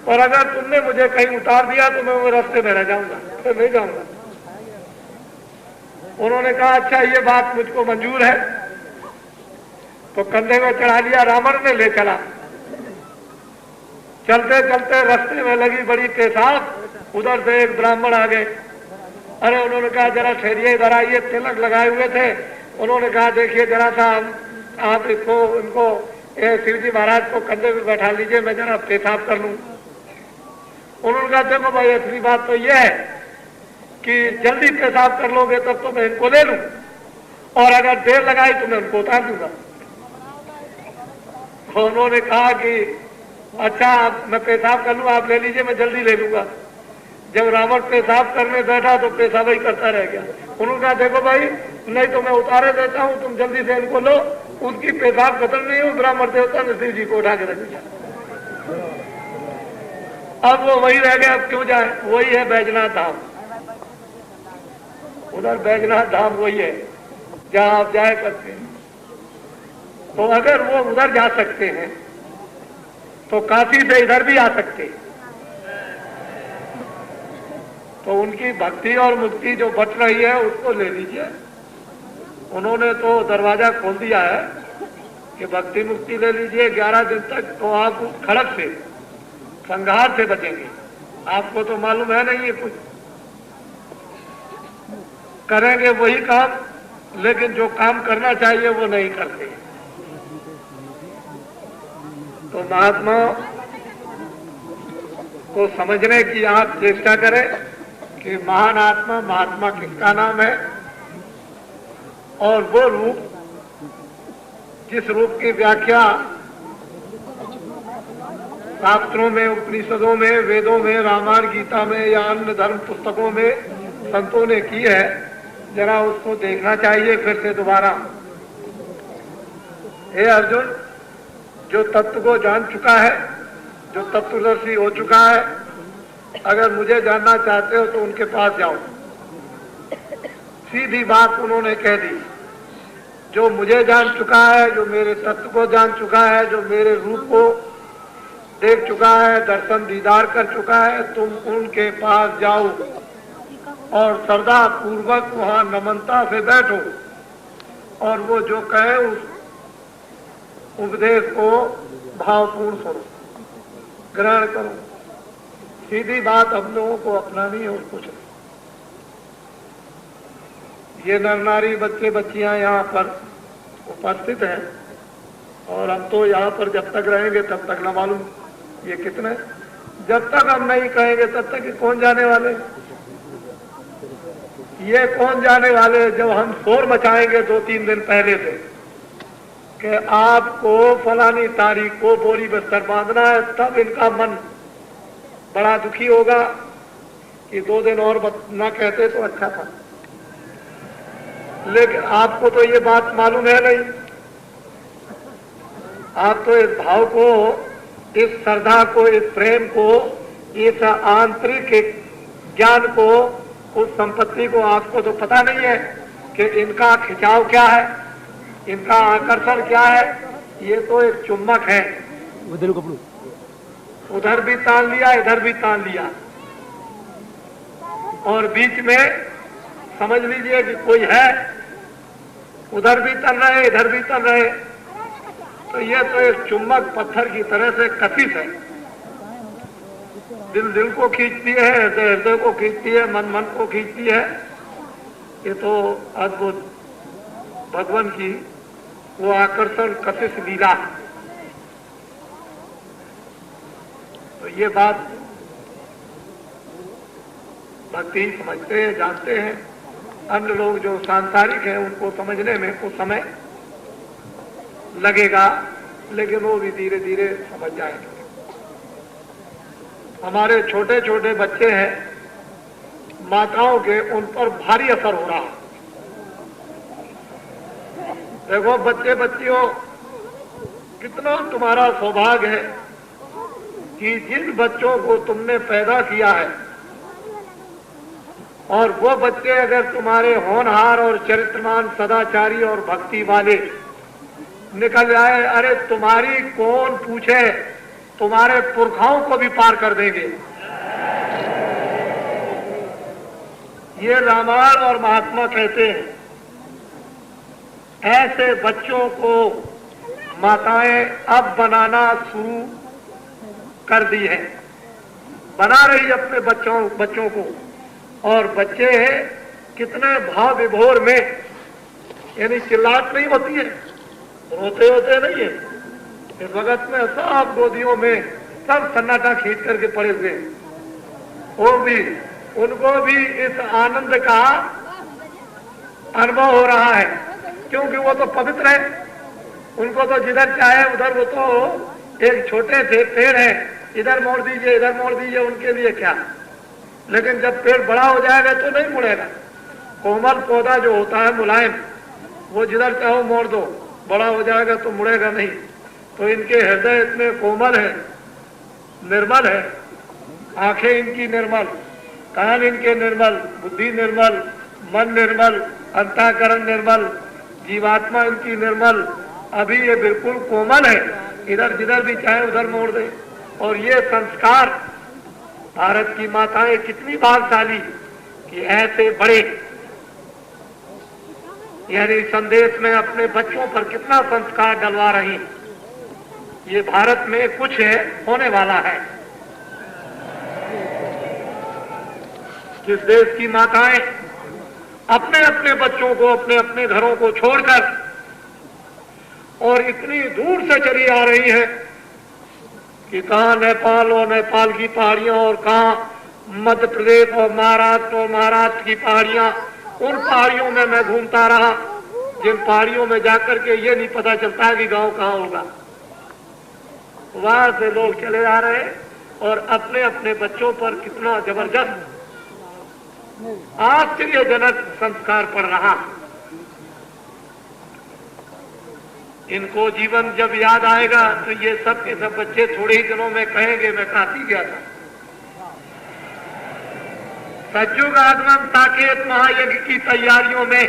और अगर तुमने मुझे कहीं उतार दिया तो मैं वो रास्ते में रह जाऊंगा, फिर नहीं जाऊंगा। उन्होंने कहा अच्छा ये बात मुझको मंजूर है। तो कंधे में चढ़ा लिया, रावण ने ले चला। चलते चलते रास्ते में लगी बड़ी पेशाब, उधर से एक ब्राह्मण आ गए। अरे उन्होंने कहा जरा ठहरिए, इधर आइए, तिलक लगाए हुए थे। उन्होंने कहा देखिए जरा सा आप इनको शिव जी महाराज को कंधे में बैठा लीजिए, मैं जरा पेशाब कर लूं। उन्होंने कहा देखो भाई असली बात तो यह है कि जल्दी पेशाब कर लोगे तब तो मैं इनको ले लूं, और अगर देर लगाई तो मैं उनको उतार दूंगा। तो उन्होंने कहा कि अच्छा मैं पेशाब कर लूं, आप ले लीजिए, मैं जल्दी ले लूंगा। जब रावण पेशाब करने बैठा तो पेशाब ही करता रह गया। उन्होंने कहा देखो भाई नहीं तो मैं उतारे देता हूं, तुम जल्दी से इनको लो। उसकी पेशाब खत्म नहीं हुई, ब्राह्मण देवता ने शिव जी को उठा के रख दिया। अब वो वही रह गया, अब क्यों जाए, वही है बैजनाथ धाम। उधर बैजनाथ धाम वही है जहां आप जाए करते हैं। तो अगर वो उधर जा सकते हैं तो काशी से इधर भी आ सकते हैं। तो उनकी भक्ति और मुक्ति जो बच रही है उसको ले लीजिए। उन्होंने तो दरवाजा खोल दिया है कि भक्ति मुक्ति ले लीजिए 11 दिन तक, तो आप उस खड़क से, संघार से बचेंगे। आपको तो मालूम है नहीं, ये कुछ करेंगे वही काम, लेकिन जो काम करना चाहिए वो नहीं करते। तो महात्मा को समझने की आप चेष्टा करें कि महान आत्मा, महात्मा किसका नाम है, और वो रूप जिस रूप की व्याख्या शास्त्रों में, उपनिषदों में, वेदों में, रामायण, गीता में या अन्य धर्म पुस्तकों में संतों ने की है, जरा उसको देखना चाहिए फिर से दोबारा। हे अर्जुन, जो तत्व को जान चुका है, जो तत्वदर्शी हो चुका है, अगर मुझे जानना चाहते हो तो उनके पास जाओ। सीधी बात उन्होंने कह दी। जो मुझे जान चुका है, जो मेरे तत्व को जान चुका है, जो मेरे रूप को देख चुका है, दर्शन दीदार कर चुका है, तुम उनके पास जाओ और श्रद्धा पूर्वक वहां नम्रता से बैठो और वो जो कहे उस उपदेश को भावपूर्ण सुनो, ग्रहण करो। सीधी बात हम लोगों को अपनानी है और कुछ नहीं। ये नर नारी, बच्चे बच्चियां यहाँ पर उपस्थित हैं और हम तो यहाँ पर जब तक रहेंगे तब तक न मालूम ये कितने, जब तक हम नहीं कहेंगे तब तक कौन जाने वाले, ये कौन जाने वाले। जब हम शोर मचाएंगे 2-3 दिन पहले से कि आपको फलानी तारीख को बोरी बिस्तर बांधना है, तब इनका मन बड़ा दुखी होगा कि 2 दिन और ना कहते तो अच्छा था। लेकिन आपको तो ये बात मालूम है नहीं। आप तो इस भाव को, इस श्रद्धा को, इस प्रेम को, इस आंतरिक ज्ञान को, उस संपत्ति को आपको तो पता नहीं है कि इनका खिंचाव क्या है, इनका आकर्षण क्या है। ये तो एक चुम्बक है, उधर भी तान लिया, इधर भी तान लिया, और बीच में समझ लीजिए कि कोई है, उधर भी तन रहे, इधर भी तन रहे। तो ये तो एक चुम्बक पत्थर की तरह से कथित है। दिल दिल को खींचती है, हृदय हृदय को खींचती है, मन मन को खींचती है। ये तो अद्भुत भगवान की वो आकर्षण कथित लीला। तो ये बात भक्ति समझते हैं, जानते हैं। अन्य लोग जो सांसारिक हैं उनको समझने में कुछ समय लगेगा, लेकिन वो भी धीरे धीरे समझ जाएंगे। हमारे छोटे छोटे बच्चे हैं, माताओं के उन पर भारी असर हो रहा है। देखो बच्चे बच्चियों, कितना तुम्हारा सौभाग्य है कि जिन बच्चों को तुमने पैदा किया है, और वो बच्चे अगर तुम्हारे होनहार और चरित्रमान, सदाचारी और भक्ति वाले निकल जाए, अरे तुम्हारी कौन पूछे तुम्हारे पुरखाओं को भी पार कर देंगे। ये रामायण और महात्मा कहते हैं ऐसे बच्चों को माताएं अब बनाना शुरू कर दी है, बना रही अपने बच्चों को। और बच्चे कितने भाव विभोर में, यानी चिल्लाहट नहीं होती है, रोते होते नहीं है इस वक्त में, सब गोदियों में सब सन्नाटा खींच करके पड़े हुए। वो भी, उनको भी इस आनंद का अनुभव हो रहा है, क्योंकि वो तो पवित्र है। उनको तो जिधर चाहे उधर, वो तो एक छोटे से पेड़ है, इधर मोड़ दीजिए इधर मोड़ दीजिए, उनके लिए क्या। लेकिन जब पेड़ बड़ा हो जाएगा तो नहीं मुड़ेगा। कोमल पौधा जो होता है मुलायम, वो जिधर चाहो मोड़ दो, बड़ा हो जाएगा तो मुड़ेगा नहीं। तो इनके हृदय इतने कोमल है, निर्मल है, आंखें इनकी निर्मल, कान इनके निर्मल, बुद्धि निर्मल, मन निर्मल, अंतःकरण निर्मल, जीवात्मा इनकी निर्मल। अभी ये बिल्कुल कोमल है, इधर जिधर भी चाहे उधर मोड़ दे। और ये संस्कार, भारत की माताएं कितनी भाग्यशाली कि ऐसे बड़े, यानी संदेश में अपने बच्चों पर कितना संस्कार डलवा रही। ये भारत में कुछ है, होने वाला है। किस देश की माताएं अपने अपने बच्चों को, अपने अपने घरों को छोड़कर और इतनी दूर से चली आ रही है कि कहाँ नेपाल और नेपाल की पहाड़ियां, और कहाँ मध्य प्रदेश और महाराष्ट्र की पहाड़ियां। उन पहाड़ियों में मैं घूमता रहा, जिन पहाड़ियों में जाकर के ये नहीं पता चलता है कि गांव कहाँ होगा। वहां से लोग चले आ रहे और अपने अपने बच्चों पर कितना जबरदस्त आश्चर्यजनक संस्कार पड़ रहा। इनको जीवन जब याद आएगा तो ये सब के सब बच्चे थोड़े ही दिनों में कहेंगे मैं काशी गया था। सतयुग आगमन साकेत महायज्ञ की तैयारियों में,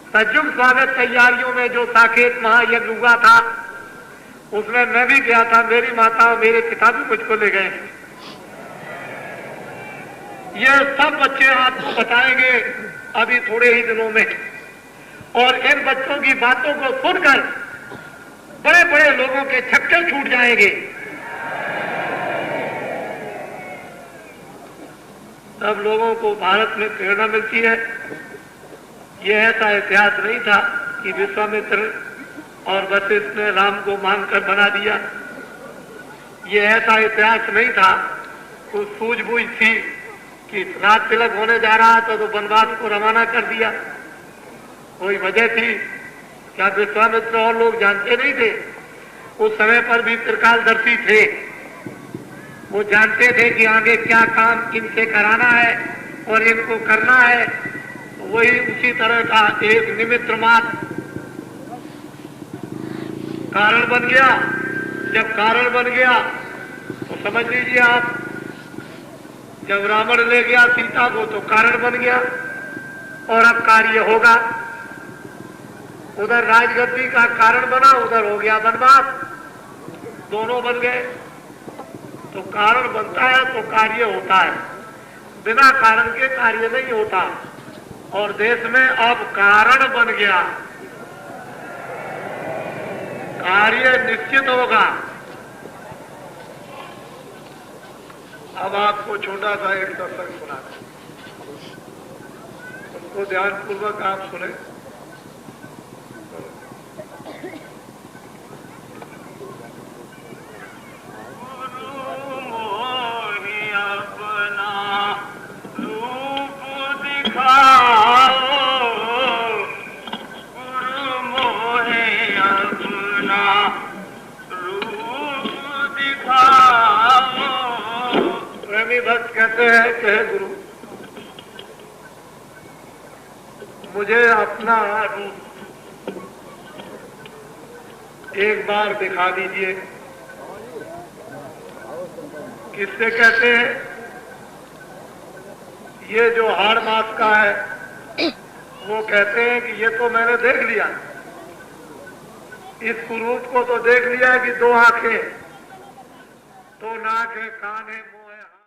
सतयुग स्वागत तैयारियों में जो साकेत महायज्ञ हुआ था, उसमें मैं भी गया था। मेरी माता और मेरे पिता भी मुझको ले गए। ये सब बच्चे आपको बताएंगे अभी थोड़े ही दिनों में। और इन बच्चों की बातों को सुनकर बड़े बड़े लोगों के छक्के छूट जाएंगे। सब लोगों को भारत में प्रेरणा मिलती है। यह ऐसा इतिहास नहीं था कि विश्वामित्र और वशिष्ठ ने राम को मांगकर बना दिया। यह ऐसा इतिहास नहीं था, कुछ सूझबूझ थी कि राज तिलक होने जा रहा था तो वनवास को रवाना कर दिया। कोई वजह थी क्या? विश्वामित्र और लोग जानते नहीं थे। उस समय पर भी त्रिकालदर्शी थे, वो जानते थे कि आगे क्या काम इनसे कराना है और इनको करना है। वही उसी तरह का एक निमित्त मात्र कारण बन गया। जब कारण बन गया तो समझ लीजिए आप, जब रावण ले गया सीता को तो कारण बन गया और अब कार्य होगा। उधर राजगद्दी का कारण बना, उधर हो गया वनवास, दोनों बन गए। तो कारण बनता है तो कार्य होता है, बिना कारण के कार्य नहीं होता। और देश में अब कारण बन गया, कार्य निश्चित होगा। अब आपको छोटा सा एक दर्शक सुना, उनको ध्यानपूर्वक आप सुने। भक्त कहते हैं कि गुरु मुझे अपना रूप एक बार दिखा दीजिए। किससे कहते हैं? ये जो हाड़ मास का है वो कहते हैं कि ये तो मैंने देख लिया, इस कुरूप को तो देख लिया कि दो आंखें, तो नाक है, कान है, मुंह है,